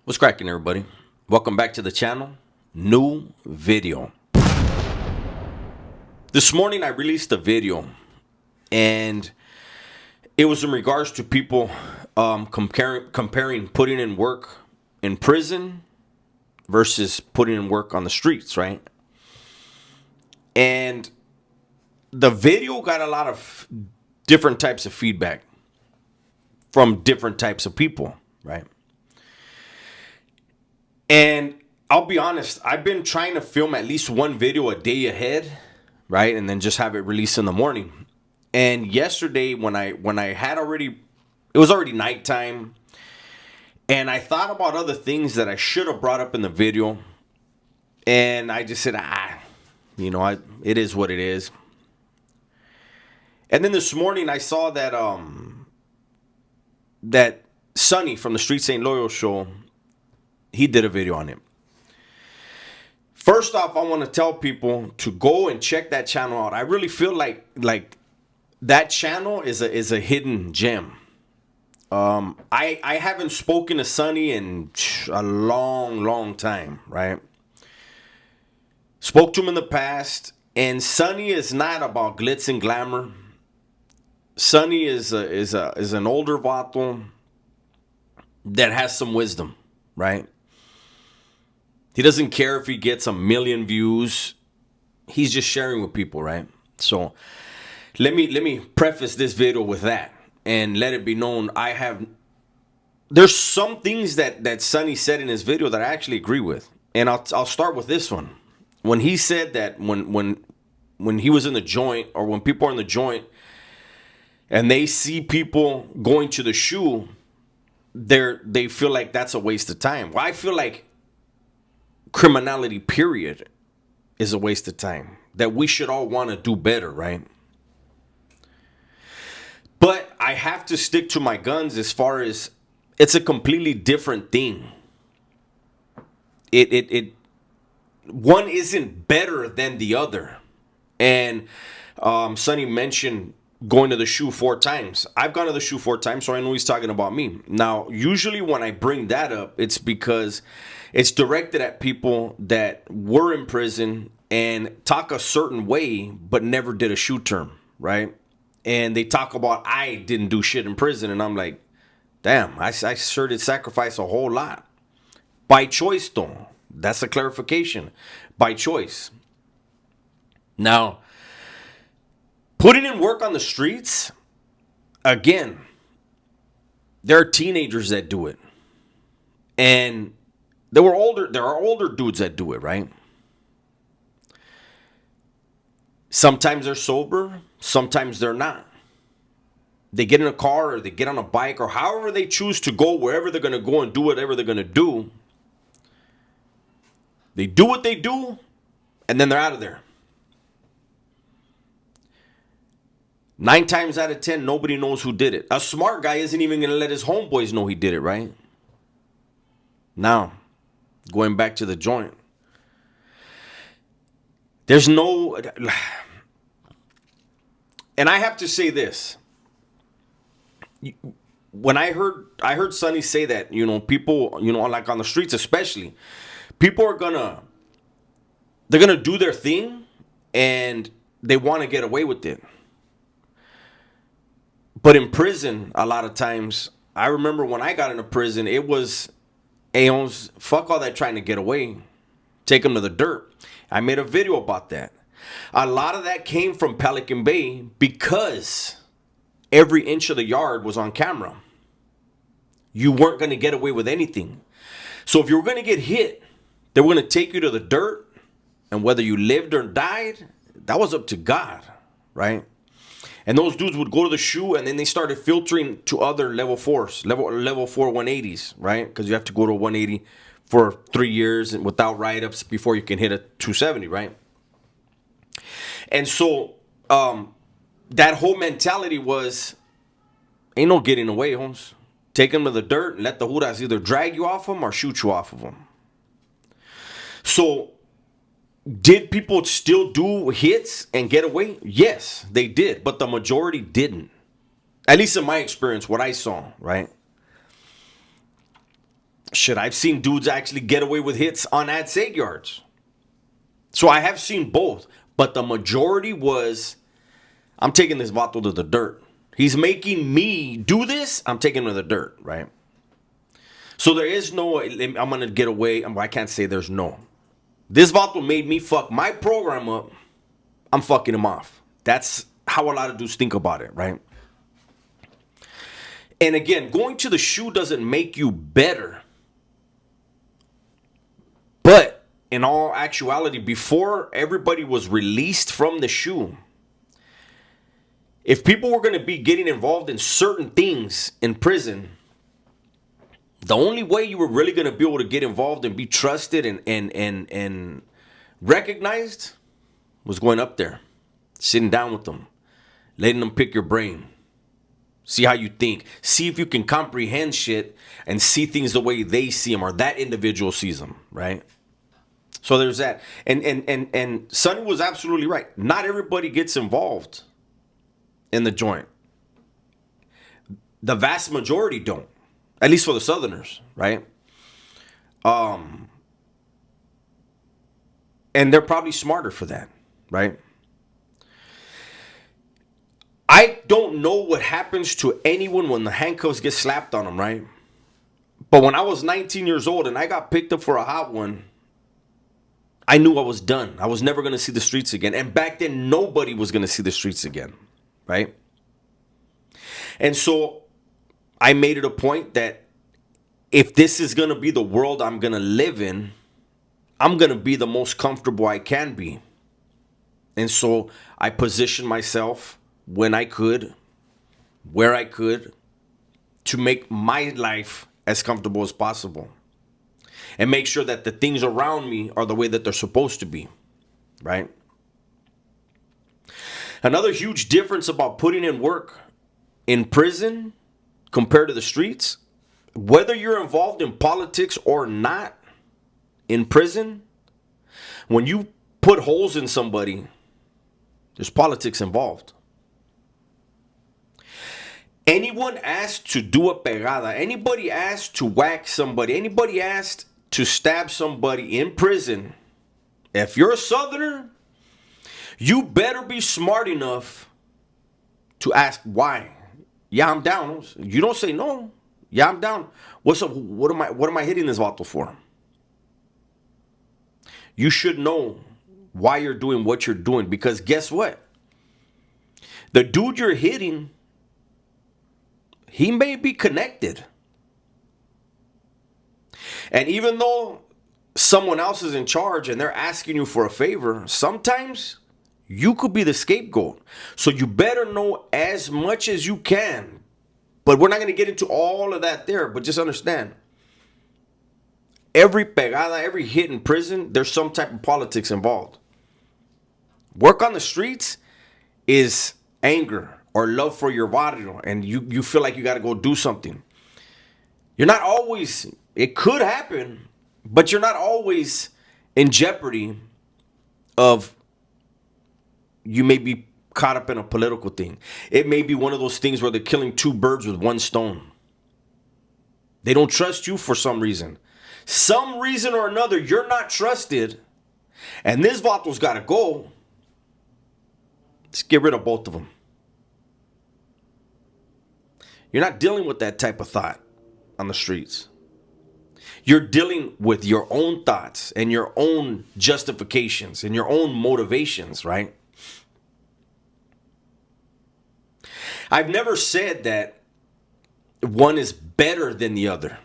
What's cracking, everybody? Welcome back to the channel. New video. This morning I released a video, and it was in regards to people comparing putting in work in prison versus putting in work on the streets, right? And the video got a lot of different types of feedback from different types of people, right? And I'll be honest, I've been trying to film at least one video a day ahead, right? And then just have it released in the morning. And yesterday when I had already, it was already nighttime, and I thought about other things that I should have brought up in the video, and I just said, it is what it is. And then this morning I saw that that Sonny from the Streets Ain't Loyal show, he did a video on it. First off, I want to tell people to go and check that channel out. I really feel like that channel is a hidden gem. I haven't spoken to Sonny in a long time, right? Spoke to him in the past, and Sonny is not about glitz and glamour. Sonny is an older vato that has some wisdom, right? He doesn't care if he gets 1 million views. He's just sharing with people, right? So let me preface this video with that and let it be known there's some things that Sonny said in his video that I actually agree with. And I'll start with this one. When he said that when he was in the joint, or when people are in the joint and they see people going to the shoe, they feel like that's a waste of time. Well, I feel like criminality, period, is a waste of time. That we should all want to do better, right? But I have to stick to my guns as far as it's a completely different thing. It one isn't better than the other. And Sonny mentioned going to the shoe 4 times. I've gone to the shoe 4 times, so I know he's talking about me. Now, usually when I bring that up, it's because it's directed at people that were in prison and talk a certain way, but never did a shoe term, right? And they talk about, I didn't do shit in prison. And I'm like, damn, I sure did sacrifice a whole lot. By choice, though. That's a clarification. By choice. Now, putting in work on the streets, again, there are teenagers that do it. And there are older dudes that do it, right? Sometimes they're sober, sometimes they're not. They get in a car or they get on a bike or however they choose to go, wherever they're going to go and do whatever they're going to do. They do what they do, and then they're out of there. 9 times out of 10, nobody knows who did it. A smart guy isn't even going to let his homeboys know he did it, right? Now, going back to the joint. There's no... And I have to say this. When I heard Sonny say that, people, like on the streets especially, people are they're gonna do their thing and they want to get away with it. But in prison, a lot of times, I remember when I got into prison, it was, Aeons, fuck all that trying to get away. Take them to the dirt. I made a video about that. A lot of that came from Pelican Bay because every inch of the yard was on camera. You weren't going to get away with anything. So if you were going to get hit, they were going to take you to the dirt. And whether you lived or died, that was up to God, right? And those dudes would go to the shoe, and then they started filtering to other level 4s, level 4 180s, right? Because you have to go to 180 for 3 years and without write-ups before you can hit a 270, right? And so that whole mentality was, ain't no getting away, Holmes. Take them to the dirt and let the Judas either drag you off them or shoot you off of them. So did people still do hits and get away? Yes, they did, but the majority didn't. At least in my experience, what I saw, right? Shit, I've seen dudes actually get away with hits on ad sag yards. So I have seen both. But the majority was, I'm taking this vato to the dirt. He's making me do this. I'm taking him to the dirt, right? So there is no, I'm going to get away. I can't say there's no. This vato made me fuck my program up. I'm fucking him off. That's how a lot of dudes think about it, right? And again, going to the shoe doesn't make you better. But in all actuality, before everybody was released from the shoe, if people were going to be getting involved in certain things in prison, the only way you were really going to be able to get involved and be trusted and recognized was going up there, sitting down with them, letting them pick your brain, see how you think, see if you can comprehend shit and see things the way they see them or that individual sees them, right? So there's that. And Sonny was absolutely right. Not everybody gets involved in the joint. The vast majority don't. At least for the Southerners, right? And they're probably smarter for that, right? I don't know what happens to anyone when the handcuffs get slapped on them, right? But when I was 19 years old and I got picked up for a hot one, I knew I was done. I was never going to see the streets again. And back then, nobody was going to see the streets again, right? And so I made it a point that if this is going to be the world I'm going to live in, I'm going to be the most comfortable I can be. And so I positioned myself when I could, where I could, to make my life as comfortable as possible. And make sure that the things around me are the way that they're supposed to be, right? Another huge difference about putting in work in prison compared to the streets, whether you're involved in politics or not in prison, when you put holes in somebody, there's politics involved. Anyone asked to do a pegada, anybody asked to whack somebody, anybody asked to stab somebody in prison, if you're a Southerner, you better be smart enough to ask why. Yeah, I'm down. You don't say no. Yeah, I'm down. What's up? What am I hitting this vato for? You should know why you're doing what you're doing, because guess what? The dude you're hitting, he may be connected. And even though someone else is in charge and they're asking you for a favor, sometimes you could be the scapegoat. So you better know as much as you can. But we're not going to get into all of that there. But just understand, every pegada, every hit in prison, there's some type of politics involved. Work on the streets is anger or love for your barrio, and you feel like you got to go do something. You're not always, it could happen, but you're not always in jeopardy of you may be caught up in a political thing. It may be one of those things where they're killing two birds with one stone. They don't trust you for some reason. Some reason or another, you're not trusted, and this vato's got to go. Let's get rid of both of them. You're not dealing with that type of thought on the streets. You're dealing with your own thoughts and your own justifications and your own motivations, right? I've never said that one is better than the other.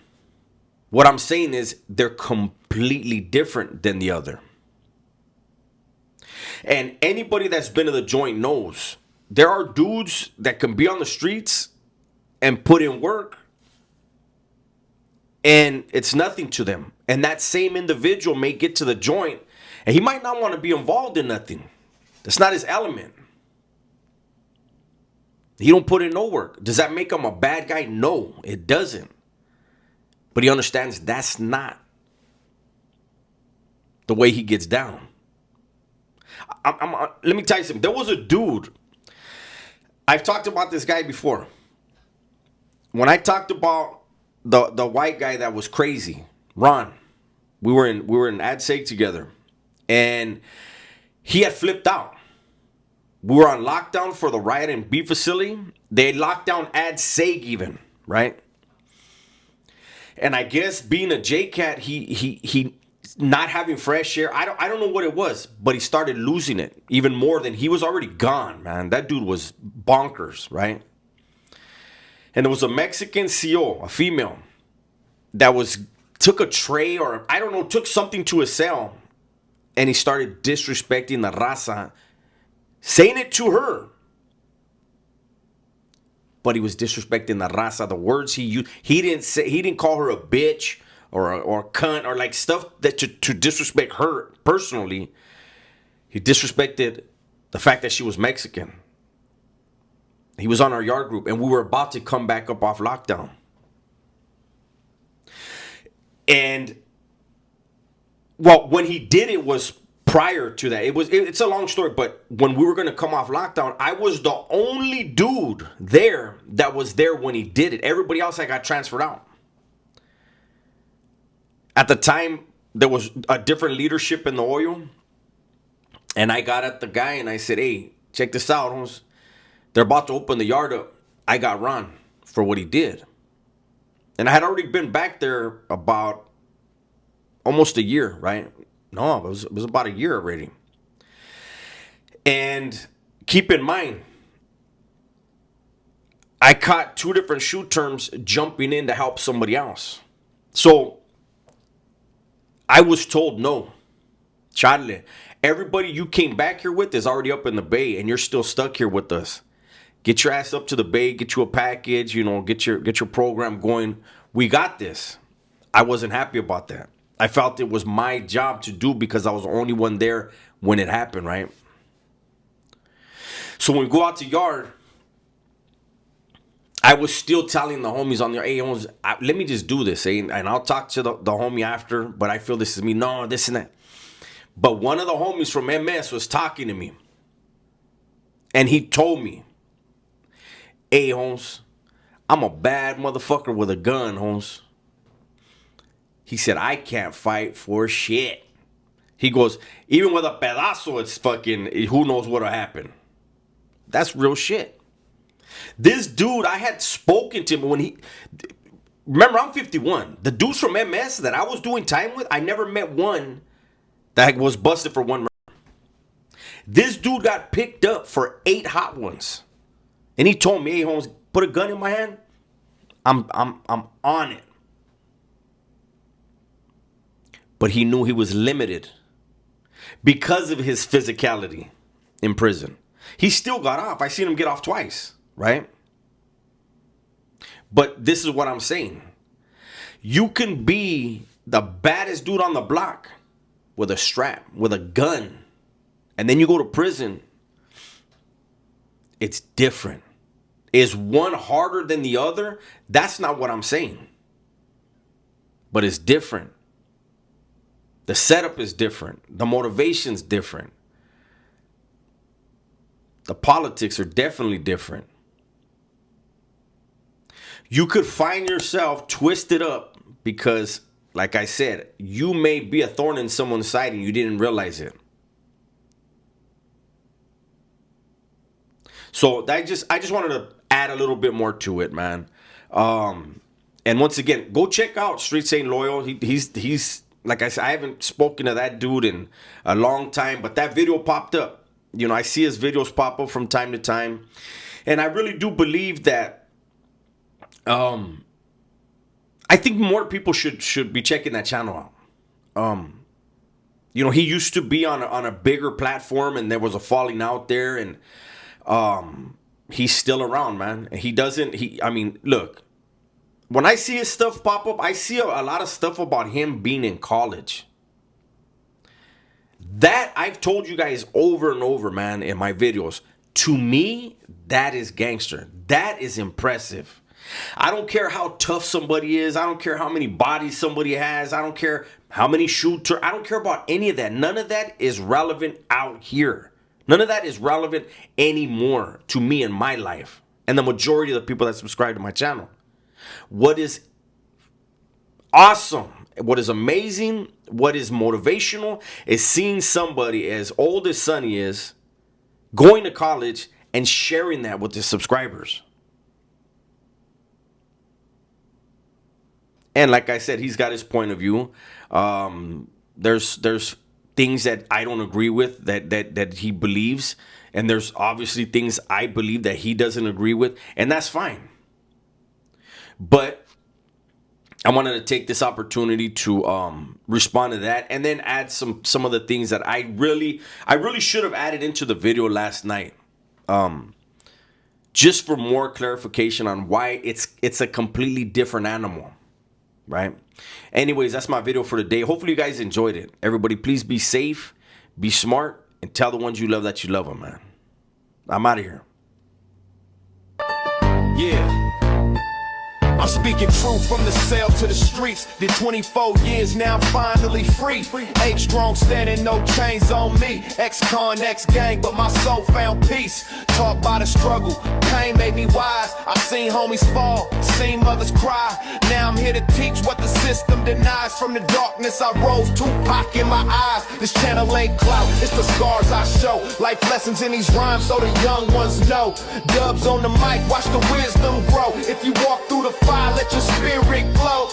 What I'm saying is they're completely different than the other. And anybody that's been to the joint knows there are dudes that can be on the streets and put in work, and it's nothing to them. And that same individual may get to the joint and he might not want to be involved in nothing. That's not his element. He don't put in no work. Does that make him a bad guy? No, it doesn't. But he understands that's not the way he gets down. Let me tell you something. There was a dude. I've talked about this guy before. When I talked about the white guy that was crazy, Ron. We were in AdSeg together, and he had flipped out. We were on lockdown for the riot in B facility. They locked down AdSeg even, right? And I guess being a JCat, he not having fresh air. I don't know what it was, but he started losing it even more than he was already gone, man. That dude was bonkers, right? And there was a Mexican CO, a female, that took a tray, or I don't know, took something to his cell, and he started disrespecting the raza, saying it to her. But he was disrespecting the raza. The words he used, he didn't call her a bitch or a cunt or like stuff that to disrespect her personally. He disrespected the fact that she was Mexican. He was on our yard group, and we were about to come back up off lockdown. And well, when he did it was prior to that. It's a long story, but when we were going to come off lockdown, I was the only dude there that was there when he did it. Everybody else I got transferred out. At the time, there was a different leadership in the oil, and I got at the guy and I said, "Hey, check this out, Holmes. They're about to open the yard up. I got Ron for what he did." And I had already been back there about almost a year, right? No, it was about a year already. And keep in mind, I caught 2 different shoot terms jumping in to help somebody else. So I was told, no, Charlie, everybody you came back here with is already up in the bay and you're still stuck here with us. Get your ass up to the bay, get you a package, get your program going. We got this. I wasn't happy about that. I felt it was my job to do because I was the only one there when it happened, right? So when we go out to yard, I was still telling the homies on there, "Hey, homies, let me just do this, eh? And I'll talk to the homie after, but I feel this is me. No, this and that." But one of the homies from MS was talking to me. And he told me, "Hey, Holmes, I'm a bad motherfucker with a gun, Holmes." He said, "I can't fight for shit." He goes, "Even with a pedazo, it's fucking, who knows what'll happen." That's real shit. This dude, I had spoken to him when remember, I'm 51. The dudes from MS that I was doing time with, I never met one that was busted for one murder. This dude got picked up for 8 hot ones. And he told me, "Hey, Holmes, put a gun in my hand. I'm on it." But he knew he was limited because of his physicality in prison. He still got off. I seen him get off twice, right? But this is what I'm saying. You can be the baddest dude on the block with a strap, with a gun, and then you go to prison. It's different. Is one harder than the other? That's not what I'm saying. But it's different. The setup is different. The motivation's different. The politics are definitely different. You could find yourself twisted up because, like I said, you may be a thorn in someone's side and you didn't realize it. So I just wanted to add a little bit more to it, man. And once again, go check out Streets Ain't Loyal. He's like I said, I haven't spoken to that dude in a long time, but that video popped up. I see his videos pop up from time to time, and I really do believe that. I think more people should be checking that channel out. He used to be on a bigger platform, and there was a falling out there, and he's still around, man. I mean, look. When I see his stuff pop up, I see a lot of stuff about him being in college. That I've told you guys over and over, man, in my videos. To me, that is gangster. That is impressive. I don't care how tough somebody is. I don't care how many bodies somebody has. I don't care how many shooters. I don't care about any of that. None of that is relevant out here. None of that is relevant anymore to me in my life and the majority of the people that subscribe to my channel. What is awesome, what is amazing, what is motivational is seeing somebody as old as Sonny is going to college and sharing that with his subscribers. And like I said, he's got his point of view. There's things that I don't agree with that he believes, and there's obviously things I believe that he doesn't agree with, and that's fine. But I wanted to take this opportunity to respond to that, and then add some of the things that I really should have added into the video last night, just for more clarification on why it's a completely different animal. Right? Anyways, that's my video for today. Hopefully you guys enjoyed it. Everybody, please be safe, be smart, and tell the ones you love that you love them, man. I'm out of here. Yeah. I'm speaking truth from the cell to the streets. Did 24 years, now I'm finally free. H strong standing, no chains on me. Ex-con, ex-gang, but my soul found peace. Taught by the struggle, pain made me wise. I seen homies fall, seen mothers cry. Now I'm here to teach what the system denies. From the darkness I rose, Tupac in my eyes. This channel ain't clout, it's the scars I show. Life lessons in these rhymes so the young ones know. Dubs on the mic, watch the wisdom grow. If you walk through the fire, let your spirit glow.